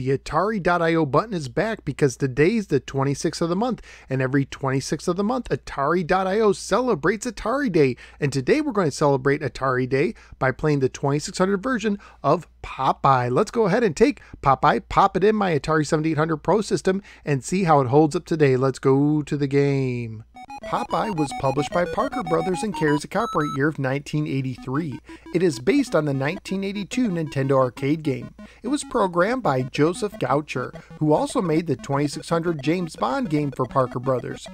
The Atari.io button is back because today's the 26th of the month, and every 26th of the month, Atari.io celebrates Atari Day. And today we're going to celebrate Atari Day by playing the 2600 version of Popeye. Let's go ahead and take Popeye, pop it in my Atari 7800 Pro system, and see how it holds up today. Let's go to the game. Popeye was published by Parker Brothers and carries a copyright year of 1983. It is based on the 1982 Nintendo arcade game. It was programmed by Joseph Goucher, who also made the 2600 James Bond game for Parker Brothers.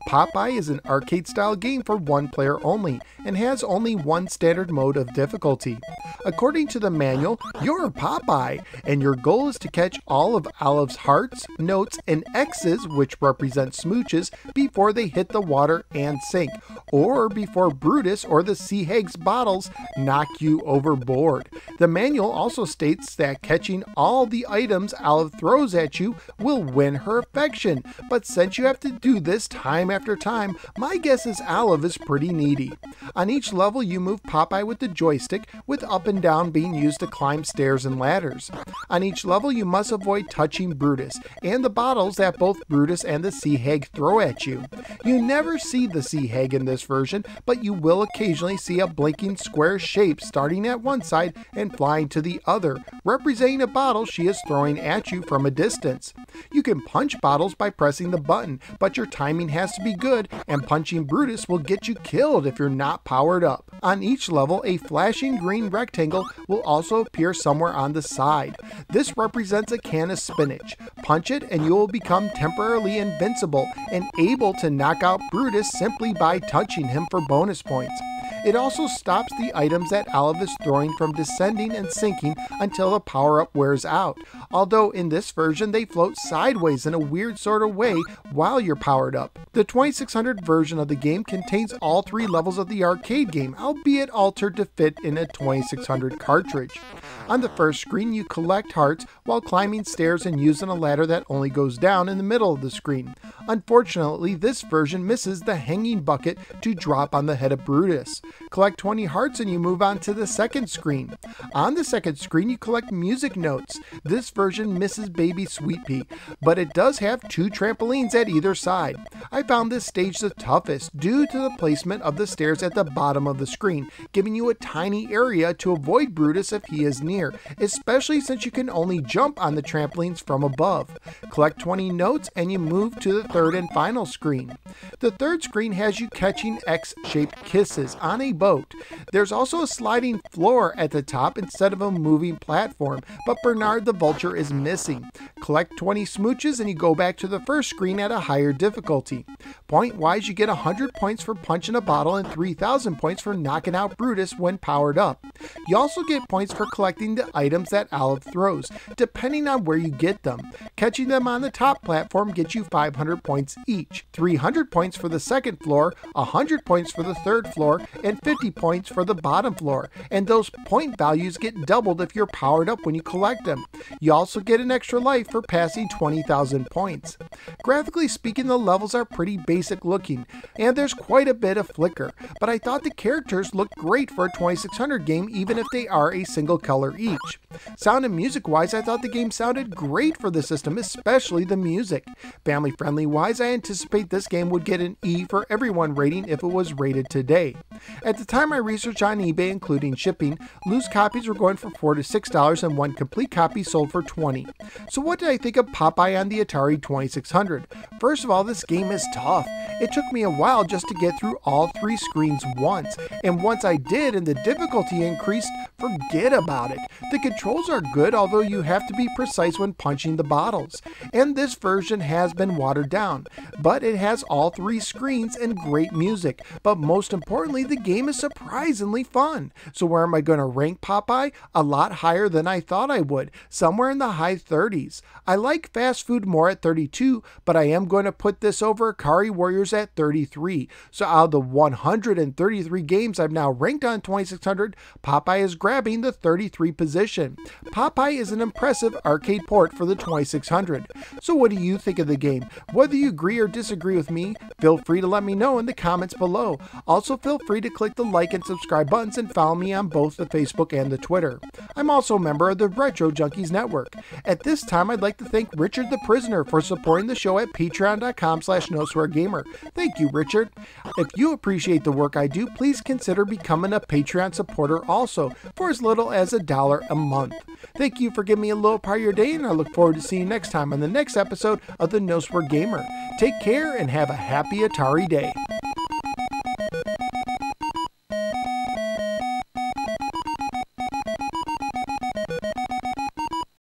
Popeye is an arcade-style game for one player only, and has only one standard mode of difficulty. According to the manual, you're Popeye, and your goal is to catch all of Olive's hearts, notes, and X's, which represent smooches, before they hit the water and sink, or before Brutus or the Sea Hag's bottles knock you overboard. The manual also states that catching all the items Olive throws at you will win her affection, but since you have to do this time after time, my guess is Olive is pretty needy. On each level you move Popeye with the joystick, with up and down being used to climb stairs and ladders. On each level you must avoid touching Brutus and the bottles that both Brutus and the Sea Hag throw at you. You never see the Sea Hag in this version, but you will occasionally see a blinking square shape starting at one side and flying to the other, representing a bottle she is throwing at you from a distance. You can punch bottles by pressing the button, but your timing has to be good, and punching Brutus will get you killed if you're not powered up. On each level, a flashing green rectangle will also appear somewhere on the side. This represents a can of spinach. Punch it and you will become temporarily invincible and able to knock out Brutus simply by touching him for bonus points. It also stops the items that Olive is throwing from descending and sinking until the power-up wears out, although in this version they float sideways in a weird sort of way while you're powered up. The 2600 version of the game contains all three levels of the arcade game, albeit altered to fit in a 2600 cartridge. On the first screen you collect hearts while climbing stairs and using a ladder that only goes down in the middle of the screen. Unfortunately, this version misses the hanging bucket to drop on the head of Brutus. Collect 20 hearts and you move on to the second screen. On the second screen you collect music notes. This version misses Baby Sweet Pea, but it does have two trampolines at either side. I found this stage the toughest due to the placement of the stairs at the bottom of the screen, giving you a tiny area to avoid Brutus if he is near, especially since you can only jump on the trampolines from above. Collect 20 notes and you move to the third and final screen. The third screen has you catching X-shaped kisses on a boat. There's also a sliding floor at the top instead of a moving platform, but Bernard the Vulture is missing. Collect 20 smooches and you go back to the first screen at a higher difficulty. Point-wise, you get 100 points for punching a bottle and 3,000 points for knocking out Brutus when powered up. You also get points for collecting the items that Olive throws, depending on where you get them. Catching them on the top platform gets you 500 points each, 300 points for the second floor, 100 points for the third floor, and 50 points for the bottom floor, and those point values get doubled if you're powered up when you collect them. You also get an extra life for passing 20,000 points. Graphically speaking, the levels are pretty basic looking, and there's quite a bit of flicker, but I thought the characters looked great for a 2600 game even if they are a single color each. Sound and music wise, I thought the game sounded great for the system, especially the music. Family friendly wise, I anticipate this game would get an E for everyone rating if it was rated today. At the time I researched on eBay, including shipping, loose copies were going for $4 to $6 and one complete copy sold for $20. So what did I think of Popeye on the Atari 2600? First of all, this game is tough. It took me a while just to get through all three screens once, and once I did and the difficulty increased, forget about it. The controls are good, although you have to be precise when punching the bottles. And this version has been watered down, but it has all three screens and great music. But most importantly, the game is surprisingly fun. So where am I going to rank Popeye? A lot higher than I thought I would, somewhere in the high 30s. I like fast food more at 32, but I am going to put this over Akari Warriors scores at 33. So out of the 133 games I've now ranked on 2600, Popeye is grabbing the 33 position. Popeye is an impressive arcade port for the 2600. So what do you think of the game? Whether you agree or disagree with me, feel free to let me know in the comments below. Also feel free to click the like and subscribe buttons and follow me on both the Facebook and the Twitter. I'm also a member of the Retro Junkies Network. At this time, I'd like to thank Richard the Prisoner for supporting the show at patreon.com/NoSwearGamer. Thank you, Richard. If you appreciate the work I do, please consider becoming a Patreon supporter also for as little as $1 a month. Thank you for giving me a little part of your day, and I look forward to seeing you next time on the next episode of the No Swear Gamer. Take care and have a happy Atari day.